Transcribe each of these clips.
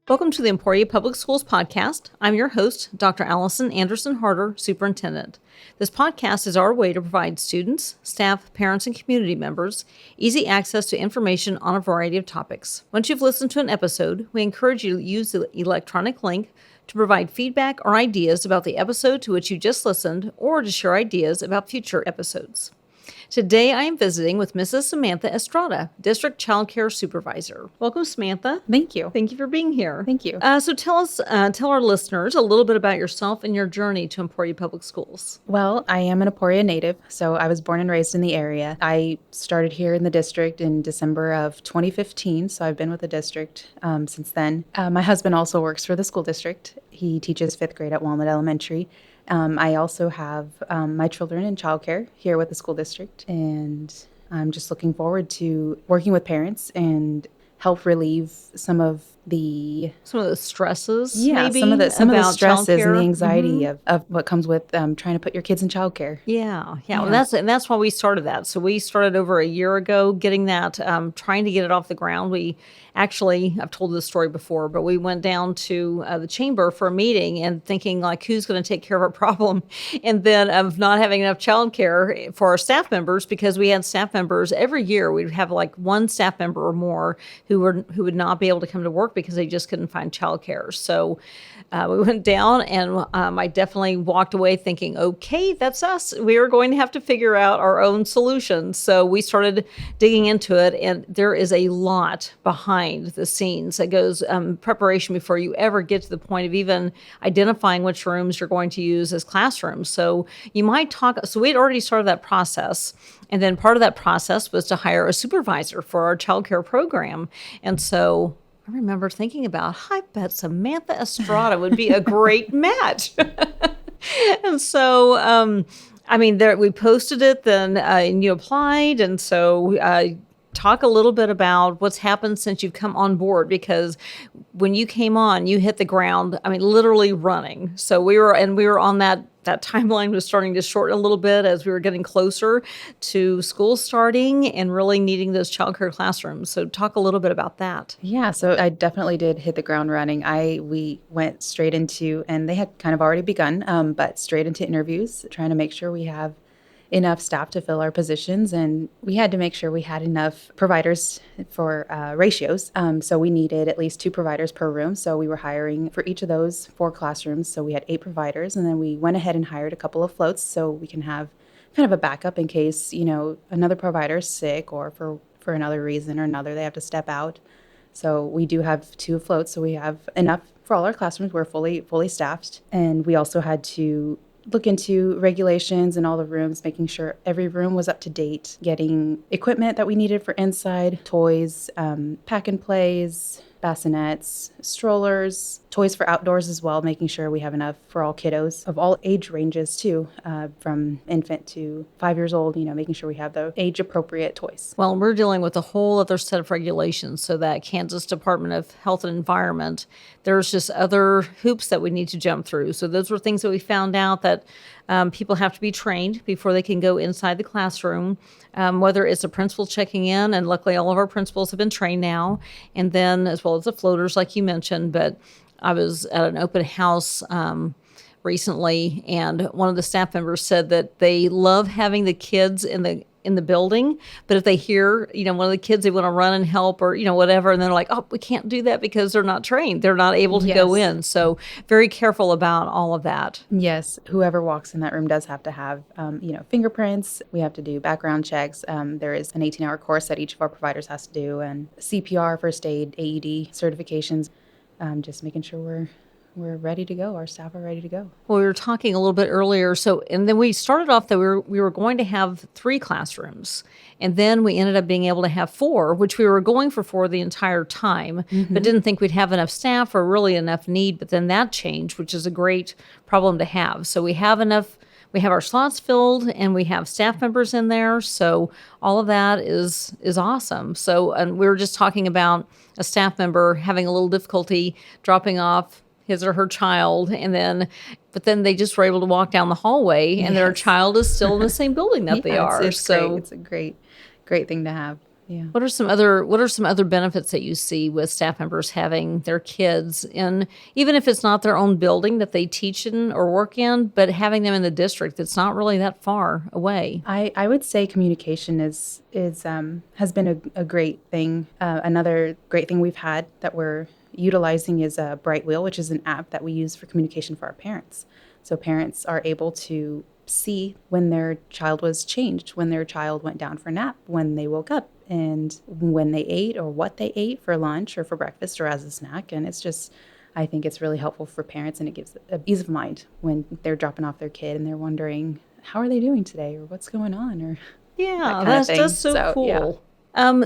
Welcome to the Emporia Public Schools podcast. I'm your host, Dr. Allison Anderson Harder, Superintendent. This podcast is our way to provide students, staff, parents, and community members easy access to information on a variety of topics. Once you've listened to an episode, we encourage you to use the electronic link to provide feedback or ideas about the episode to which you just listened, or to share ideas about future episodes. Today, I am visiting with Mrs. Samantha Estrada, District Childcare Supervisor. Welcome, Samantha. Thank you. Thank you for being here. Thank you. So tell our listeners a little bit about yourself and your journey to Emporia Public Schools. Well, I am an Emporia native, so I was born and raised in the area. I started here in the district in December of 2015, so I've been with the district since then. My husband also works for the school district. He teaches 5th grade at Walnut Elementary. I also have my children in childcare here with the school district, and I'm just looking forward to working with parents and help relieve some of the stresses, maybe some of the stresses childcare. And the anxiety of what comes with trying to put your kids in childcare. Yeah. Well, that's why we started that. So we started over a year ago, getting that, trying to get it off the ground. I've told this story before, but we went down to the chamber for a meeting and thinking like, who's going to take care of our problem? And then of not having enough childcare for our staff members, because we had staff members every year. We'd have like one staff member or more who would not be able to come to work because they just couldn't find childcare. So we went down, and I definitely walked away thinking, okay, that's us. We are going to have to figure out our own solutions. So we started digging into it, and there is a lot behind the scenes that goes preparation before you ever get to the point of even identifying which rooms you're going to use as classrooms. So you might so we had already started that process. And then part of that process was to hire a supervisor for our childcare program. And so I remember thinking about, I bet Samantha Estrada would be a great match. And so, we posted it then, and you applied. And so talk a little bit about what's happened since you've come on board, because when you came on, you hit the ground, literally running. So we were on that timeline was starting to shorten a little bit as we were getting closer to school starting and really needing those childcare classrooms. So talk a little bit about that. Yeah, so I definitely did hit the ground running. We went straight into, and they had kind of already begun, but straight into interviews, trying to make sure we have enough staff to fill our positions, and we had to make sure we had enough providers for ratios. So we needed at least 2 providers per room. So we were hiring for each of those 4 classrooms. So we had 8 providers, and then we went ahead and hired a couple of floats so we can have kind of a backup in case, another provider is sick or for another reason or another, they have to step out. So we do have 2 floats, so we have enough for all our classrooms. We're fully staffed, and we also had to look into regulations in all the rooms, making sure every room was up to date, getting equipment that we needed for inside, toys, pack and plays, bassinets, strollers, toys for outdoors as well, making sure we have enough for all kiddos of all age ranges too, from infant to 5 years old, making sure we have the age appropriate toys. Well, we're dealing with a whole other set of regulations. So that Kansas Department of Health and Environment, there's just other hoops that we need to jump through. So those were things that we found out that people have to be trained before they can go inside the classroom, whether it's a principal checking in, and luckily all of our principals have been trained now, and then as well as the floaters like you mentioned. But I was at an open house recently, and one of the staff members said that they love having the kids in the building, but if they hear, one of the kids, they want to run and help or, whatever, and they're like, oh, we can't do that because they're not trained. They're not able to go in. So very careful about all of that. Yes. Whoever walks in that room does have to have, fingerprints. We have to do background checks. There is an 18-hour course that each of our providers has to do, and CPR, first aid, AED certifications, just making sure we're ready to go. Our staff are ready to go. Well, we were talking a little bit earlier. And then we started off that we were going to have 3 classrooms. And then we ended up being able to have 4, which we were going for 4 the entire time, but didn't think we'd have enough staff or really enough need. But then that changed, which is a great problem to have. So we have our slots filled, and we have staff members in there. So all of that is awesome. So, and we were just talking about a staff member having a little difficulty dropping off his or her child, but then they just were able to walk down the hallway, and their child is still in the same building that they are. It's great. It's a great thing to have. Yeah. What are some other benefits that you see with staff members having their kids in, even if it's not their own building that they teach in or work in, but having them in the district that's not really that far away? I would say communication is has been a great thing. Another great thing we've had that we're utilizing is a Bright Wheel, which is an app that we use for communication for our parents. So parents are able to see when their child was changed, when their child went down for a nap, when they woke up, and when they ate or what they ate for lunch or for breakfast or as a snack. And it's just, I think it's really helpful for parents, and it gives a ease of mind when they're dropping off their kid and they're wondering, how are they doing today or what's going on or that Yeah, kind of that's thing. so So, yeah. cool.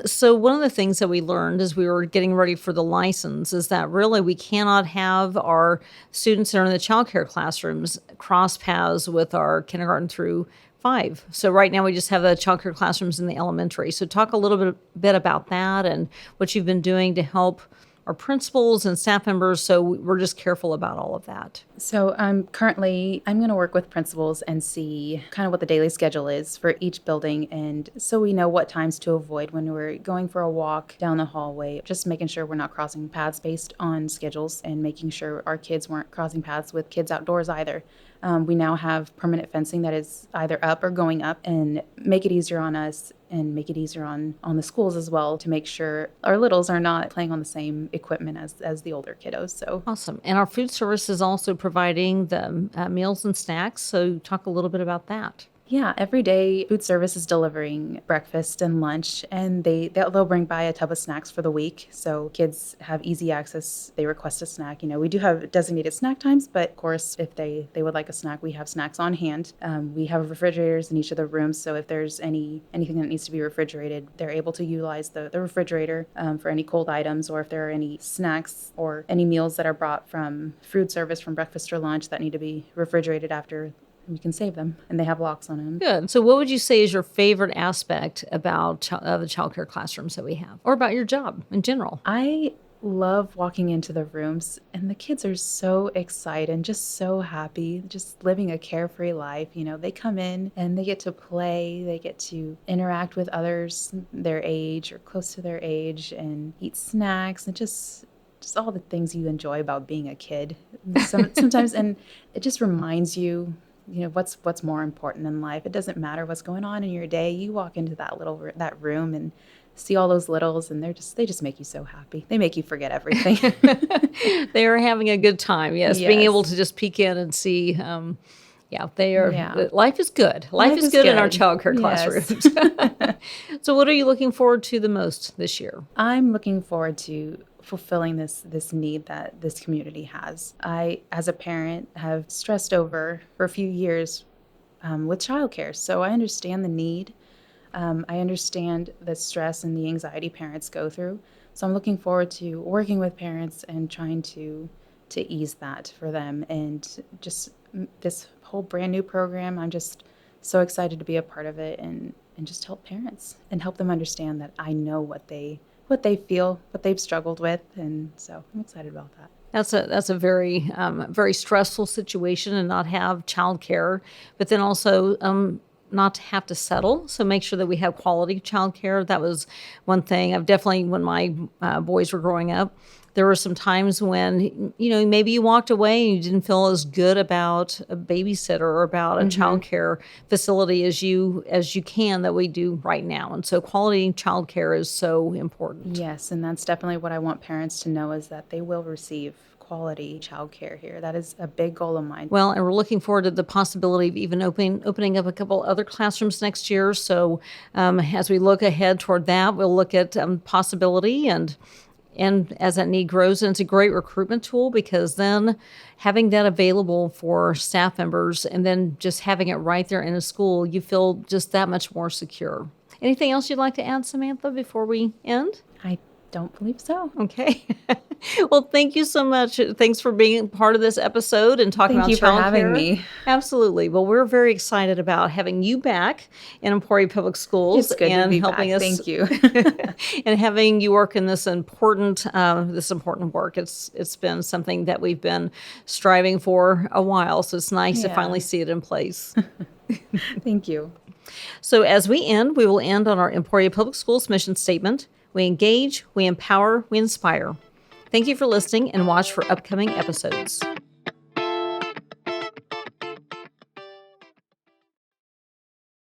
So one of the things that we learned as we were getting ready for the license is that really we cannot have our students that are in the childcare classrooms cross paths with our kindergarten through 5. So right now we just have the childcare classrooms in the elementary. So talk a little bit about that and what you've been doing to help our principals and staff members. So we're just careful about all of that. So I'm going to work with principals and see kind of what the daily schedule is for each building, and so we know what times to avoid when we're going for a walk down the hallway, just making sure we're not crossing paths based on schedules and making sure our kids weren't crossing paths with kids outdoors either. We now have permanent fencing that is either up or going up, and make it easier on us and make it easier on the schools as well to make sure our littles are not playing on the same equipment as the older kiddos. So Awesome. And our food service is also providing the meals and snacks. So talk a little bit about that. yeah, every day food service is delivering breakfast and lunch, and they'll bring by a tub of snacks for the week, so kids have easy access. They request a snack. We do have designated snack times, but of course, if they would like a snack, we have snacks on hand. We have refrigerators in each of the rooms, so if there's anything that needs to be refrigerated, they're able to utilize the refrigerator for any cold items, or if there are any snacks or any meals that are brought from food service from breakfast or lunch that need to be refrigerated after, we can save them, and they have locks on them. Good. So what would you say is your favorite aspect about the childcare classrooms that we have, or about your job in general? I love walking into the rooms, and the kids are so excited and just so happy, just living a carefree life. They come in and they get to play, they get to interact with others their age or close to their age and eat snacks and just all the things you enjoy about being a kid. Sometimes, and it just reminds you, what's more important in life. It doesn't matter what's going on in your day. You walk into that room and see all those littles, and they just make you so happy. They make you forget everything. They are having a good time. Yes, being able Yes. to just peek in and see. Yeah, they are. Yeah. Life is good. Life is good in our childcare Yes. classrooms. So, what are you looking forward to the most this year? I'm looking forward to fulfilling this need that this community has. I, as a parent, have stressed over for a few years with childcare, so I understand the need. I understand the stress and the anxiety parents go through. So I'm looking forward to working with parents and trying to ease that for them. And just this whole brand new program, I'm just so excited to be a part of it and just help parents and help them understand that I know what they feel, what they've struggled with, and so I'm excited about that. That's a very very stressful situation, and not have childcare, but then also not to have to settle. So make sure that we have quality childcare. That was one thing. I've definitely, when my boys were growing up, there were some times when maybe you walked away and you didn't feel as good about a babysitter or about a childcare facility as you can that we do right now. And so quality childcare is so important. Yes, and that's definitely what I want parents to know, is that they will receive quality childcare here. That is a big goal of mine. Well, and we're looking forward to the possibility of even opening up a couple other classrooms next year. So as we look ahead toward that, we'll look at possibility and as that need grows. And it's a great recruitment tool, because then having that available for staff members and then just having it right there in a school, you feel just that much more secure. Anything else you'd like to add, Samantha, before we end? I don't believe so. Okay. Well, thank you so much. Thanks for being part of this episode and talking Thank about you for having childcare. me. Absolutely. Well, we're very excited about having you back in Emporia Public Schools It's good and to be helping back. us Thank you. and having you work in this important work. It's been something that we've been striving for a while, so it's nice to Yeah. finally see it in place. Thank you. So as we end, we will end on our Emporia Public Schools mission statement. We engage, we empower, we inspire. Thank you for listening, and watch for upcoming episodes.